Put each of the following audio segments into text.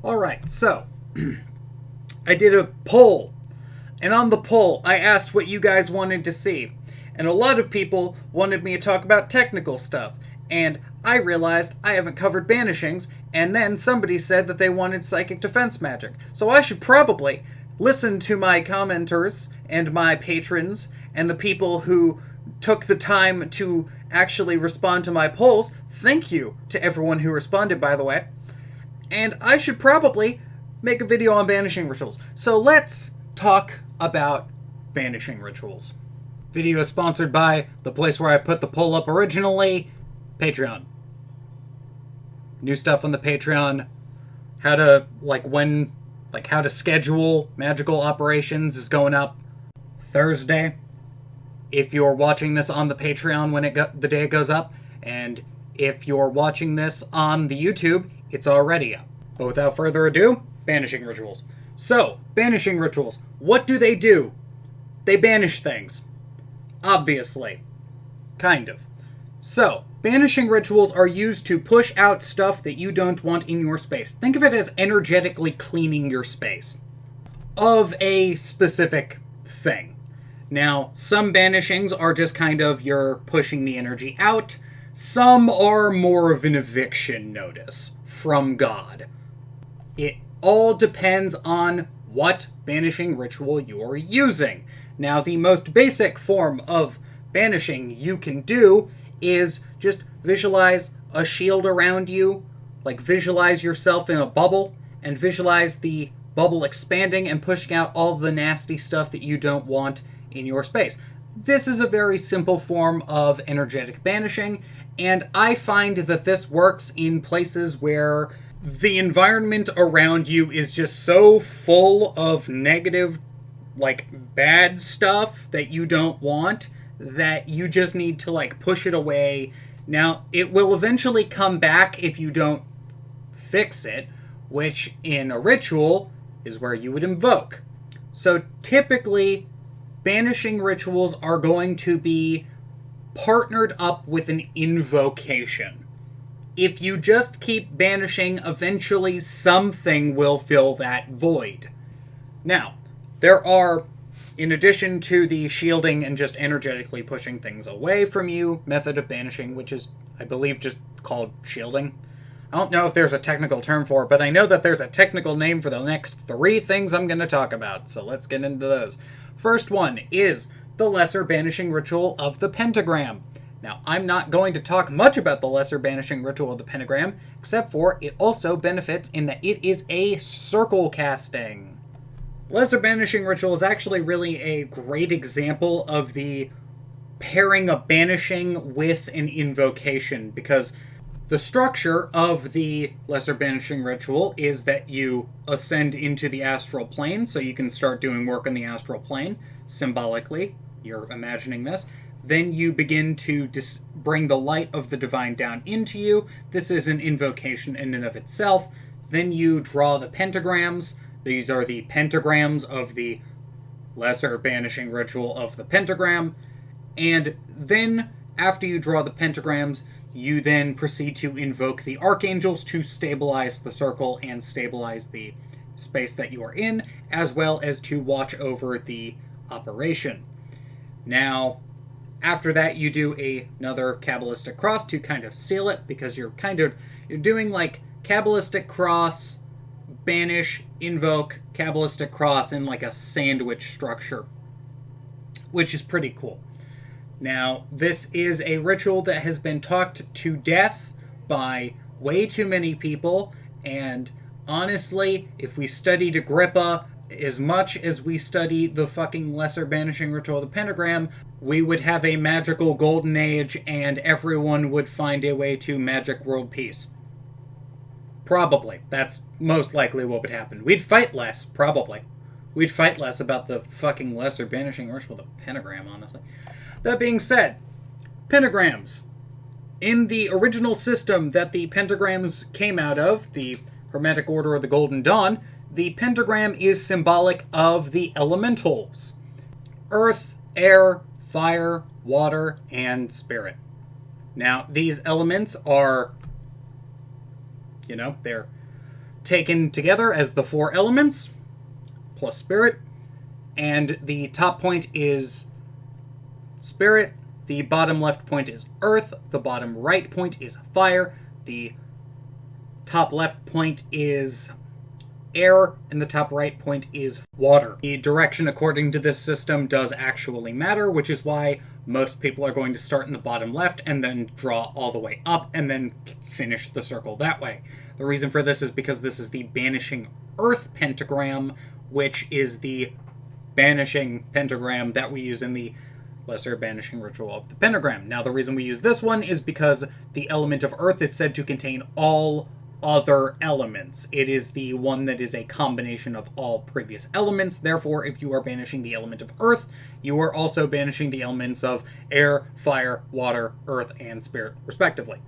Alright, so I did a poll, and on the poll I asked what you guys wanted to see, and a lot of people wanted me to talk about technical stuff, and I realized I haven't covered banishings, and then somebody said that they wanted psychic defense magic, so I should probably listen to my commenters and my patrons and the people who took the time to actually respond to my polls. Thank you to everyone who responded, by the way. And I should probably make a video on Banishing Rituals. So let's talk about Banishing Rituals. Video is sponsored by the place where I put the poll up originally, Patreon. New stuff on the Patreon. How to schedule magical operations is going up Thursday. If you're watching this on the Patreon when the day it goes up, and if you're watching this on the YouTube, it's already up. But without further ado, Banishing Rituals. So, Banishing Rituals. What do? They banish things. Obviously. Kind of. So, Banishing Rituals are used to push out stuff that you don't want in your space. Think of it as energetically cleaning your space of a specific thing. Now, some banishings are just kind of you're pushing the energy out. Some are more of an eviction notice from God. It all depends on what banishing ritual you're using. Now, the most basic form of banishing you can do is just visualize a shield around you, like visualize yourself in a bubble, and visualize the bubble expanding and pushing out all the nasty stuff that you don't want in your space. This is a very simple form of energetic banishing, and I find that this works in places where the environment around you is just so full of negative, bad stuff that you don't want, that you just need to, push it away. Now, it will eventually come back if you don't fix it, which in a ritual is where you would invoke. So typically, banishing rituals are going to be partnered up with an invocation. If you just keep banishing, eventually something will fill that void. Now, there are, in addition to the shielding and just energetically pushing things away from you method of banishing, which is, I believe, just called shielding. I don't know if there's a technical term for it, but I know that there's a technical name for the next 3 things I'm going to talk about, so let's get into those. First one is the Lesser Banishing Ritual of the Pentagram. Now, I'm not going to talk much about the Lesser Banishing Ritual of the Pentagram, except for it also benefits in that it is a circle casting. Lesser Banishing Ritual is actually really a great example of the pairing a banishing with an invocation, because the structure of the Lesser Banishing Ritual is that you ascend into the astral plane, so you can start doing work in the astral plane, symbolically. You're imagining this. Then you begin to bring the light of the divine down into you. This is an invocation in and of itself. Then you draw the pentagrams. These are the pentagrams of the Lesser Banishing Ritual of the Pentagram. And then, after you draw the pentagrams, you then proceed to invoke the archangels to stabilize the circle and stabilize the space that you are in, as well as to watch over the operation. Now, after that, you do another Kabbalistic cross to kind of seal it, because you're doing Kabbalistic cross, banish, invoke, Kabbalistic cross in a sandwich structure, which is pretty cool. Now, this is a ritual that has been talked to death by way too many people, and honestly, if we studied Agrippa as much as we study the fucking Lesser Banishing Ritual of the Pentagram, we would have a magical golden age, and everyone would find a way to magic world peace. Probably. That's most likely what would happen. We'd fight less, probably. We'd fight less about the fucking Lesser Banishing Ritual of the Pentagram, honestly. That being said, pentagrams. In the original system that the pentagrams came out of, the Hermetic Order of the Golden Dawn, the pentagram is symbolic of the elementals. Earth, air, fire, water, and spirit. Now, these elements are, they're taken together as the 4 elements plus spirit, and the top point is spirit, the bottom left point is earth, the bottom right point is fire, the top left point is air, and the top right point is water. The direction according to this system does actually matter, which is why most people are going to start in the bottom left and then draw all the way up and then finish the circle that way. The reason for this is because this is the Banishing Earth pentagram, which is the banishing pentagram that we use in the Lesser Banishing Ritual of the Pentagram. Now, the reason we use this one is because the element of earth is said to contain all other elements. It is the one that is a combination of all previous elements. Therefore, if you are banishing the element of earth, you are also banishing the elements of air, fire, water, earth, and spirit, respectively.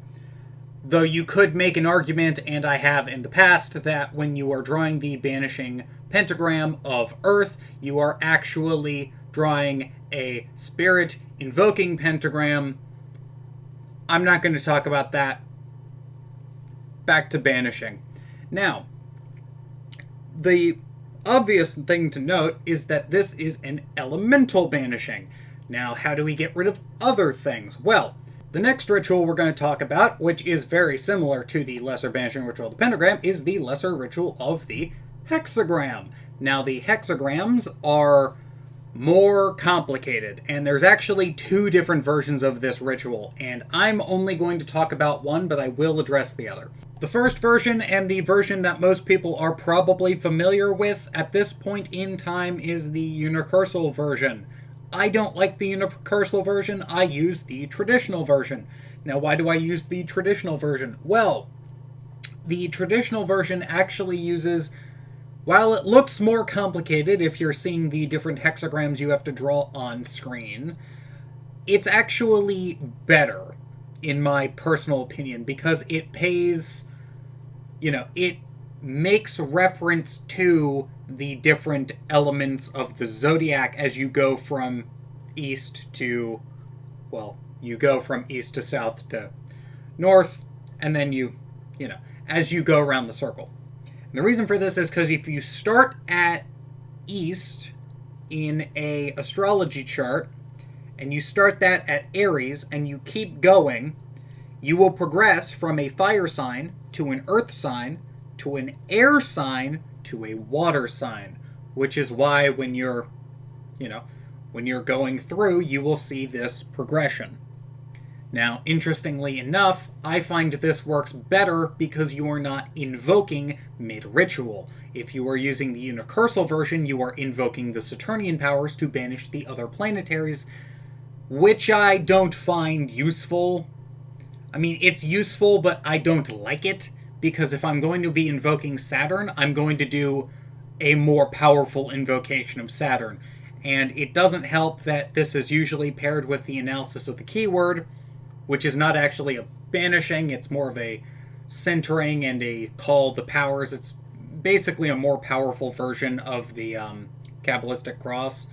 Though you could make an argument, and I have in the past, that when you are drawing the banishing pentagram of earth, you are actually drawing a spirit invoking pentagram. I'm not going to talk about that. Back to banishing. Now, the obvious thing to note is that this is an elemental banishing. Now, how do we get rid of other things? Well, the next ritual we're going to talk about, which is very similar to the Lesser Banishing Ritual of the Pentagram, is the Lesser Ritual of the Hexagram. Now, the hexagrams are more complicated, and there's actually 2 different versions of this ritual, and I'm only going to talk about one, but I will address the other. The first version, and the version that most people are probably familiar with at this point in time, is the unicursal version. I don't like the unicursal version. I use the traditional version. Now, why do I use the traditional version? Well, the traditional version actually uses, while it looks more complicated if you're seeing the different hexagrams you have to draw on screen, it's actually better, in my personal opinion, because it pays, it makes reference to the different elements of the zodiac as you go from east to, you go from east to south to north, and then as you go around the circle. And the reason for this is because if you start at east in a astrology chart, and you start that at Aries, and you keep going, you will progress from a fire sign to an earth sign to an air sign to a water sign, which is why when you're going through, you will see this progression. Now, interestingly enough, I find this works better because you are not invoking mid-ritual. If you are using the unicursal version, you are invoking the Saturnian powers to banish the other planetaries, which I don't find useful. I mean, it's useful, but I don't like it, because if I'm going to be invoking Saturn, I'm going to do a more powerful invocation of Saturn. And it doesn't help that this is usually paired with the analysis of the keyword, which is not actually a banishing, it's more of a centering and a call the powers. It's basically a more powerful version of the Kabbalistic cross.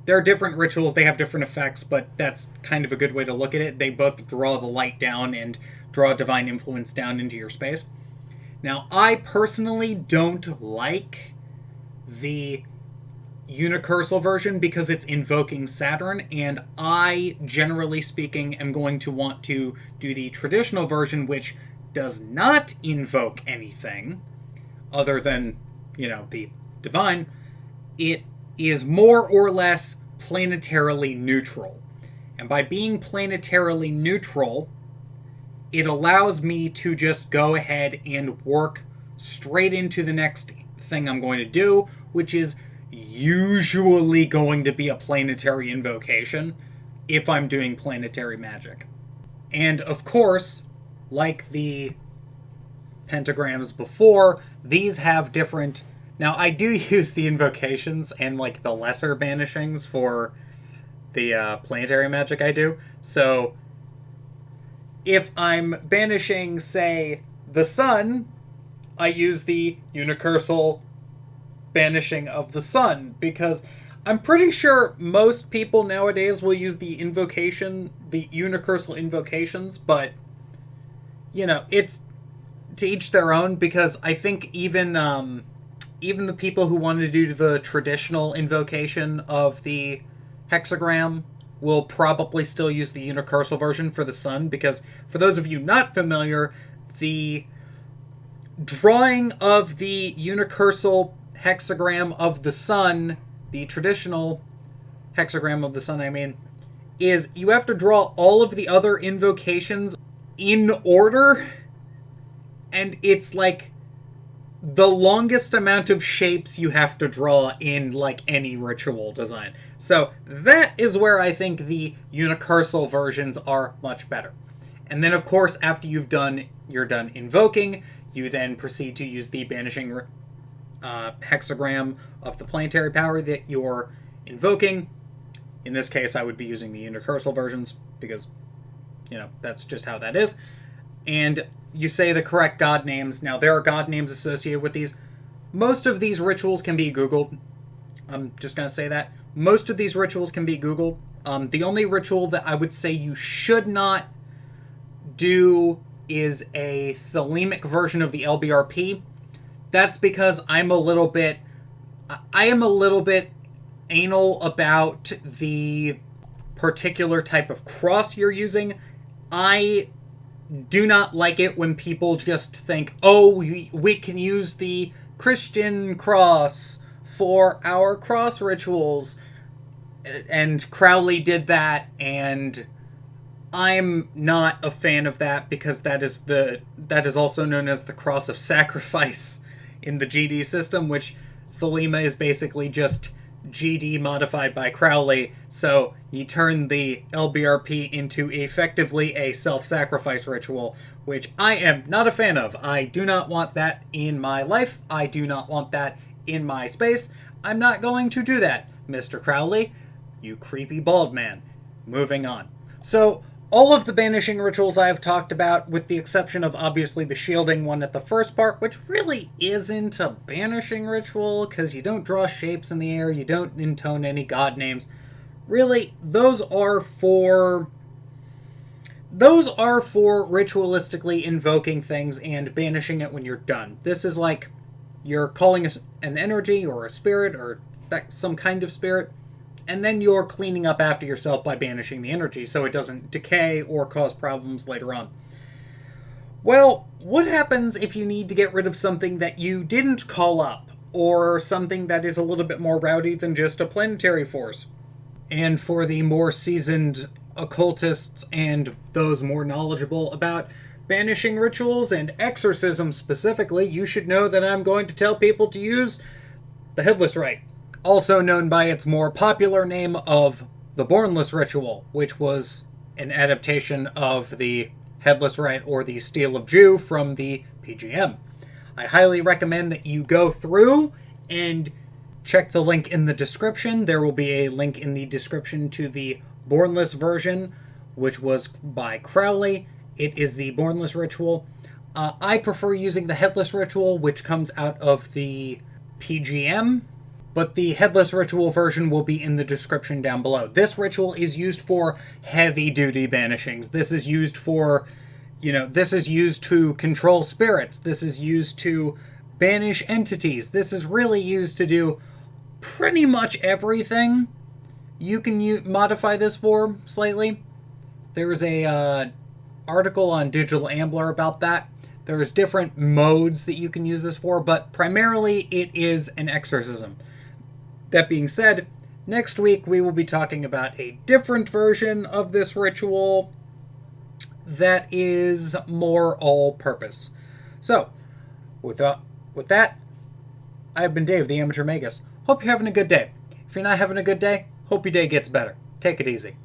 There are different rituals, they have different effects, but that's kind of a good way to look at it. They both draw the light down and draw divine influence down into your space. Now, I personally don't like the unicursal version because it's invoking Saturn, and I, generally speaking, am going to want to do the traditional version, which does not invoke anything other than, the divine. It is more or less planetarily neutral. And by being planetarily neutral, it allows me to just go ahead and work straight into the next thing I'm going to do, which is usually going to be a planetary invocation if I'm doing planetary magic. And of course, like the pentagrams before, these have different... Now, I do use the invocations and the lesser banishings for the planetary magic I do. So if I'm banishing, say, the sun, I use the unicursal banishing of the sun, because I'm pretty sure most people nowadays will use the invocation, the unicursal invocations, but, it's to each their own, because I think even the people who want to do the traditional invocation of the hexagram will probably still use the unicursal version for the sun, because for those of you not familiar, the drawing of the unicursal hexagram of the sun, the traditional hexagram of the sun, I mean, is you have to draw all of the other invocations in order, and it's like the longest amount of shapes you have to draw in like any ritual design. So that is where I think the unicursal versions are much better. And then of course, after you're done invoking, you then proceed to use the banishing hexagram of the planetary power that you're invoking. In this case, I would be using the unicursal versions because, that's just how that is. And you say the correct god names. Now, there are god names associated with these. Most of these rituals can be Googled. I'm just going to say that. Most of these rituals can be Googled. The only ritual that I would say you should not do is a thelemic version of the LBRP. That's because I am a little bit anal about the particular type of cross you're using. I do not like it when people just think, oh, we can use the Christian cross for our cross rituals. And Crowley did that, and I'm not a fan of that, because that is also known as the cross of sacrifice in the GD system, which Thelema is basically just GD modified by Crowley, so you turn the LBRP into effectively a self-sacrifice ritual, which I am not a fan of. I do not want that in my life. I do not want that in my space. I'm not going to do that, Mr. Crowley. You creepy bald man. Moving on. So, all of the banishing rituals I have talked about, with the exception of obviously the shielding one at the first part, which really isn't a banishing ritual, because you don't draw shapes in the air, you don't intone any god names. Really, those are for ritualistically invoking things and banishing it when you're done. This is like you're calling an energy or a spirit or some kind of spirit, and then you're cleaning up after yourself by banishing the energy so it doesn't decay or cause problems later on. Well, what happens if you need to get rid of something that you didn't call up, or something that is a little bit more rowdy than just a planetary force? And for the more seasoned occultists and those more knowledgeable about banishing rituals and exorcism specifically, you should know that I'm going to tell people to use the Headless Rite, also known by its more popular name of the Bornless Ritual, which was an adaptation of the Headless Rite or the Steel of Jew from the PGM. I highly recommend that you go through and check the link in the description. There will be a link in the description to the Bornless version, which was by Crowley. It is the Bornless Ritual. I prefer using the Headless Ritual, which comes out of the PGM, but the Headless Ritual version will be in the description down below. This ritual is used for heavy-duty banishings. This is used for, this is used to control spirits. This is used to banish entities. This is really used to do pretty much everything you can modify this for slightly. There's a article on Digital Ambler about that. There's different modes that you can use this for, but primarily it is an exorcism. That being said, next week we will be talking about a different version of this ritual that is more all-purpose. So, with that, I've been Dave, the Amateur Magus. Hope you're having a good day. If you're not having a good day, hope your day gets better. Take it easy.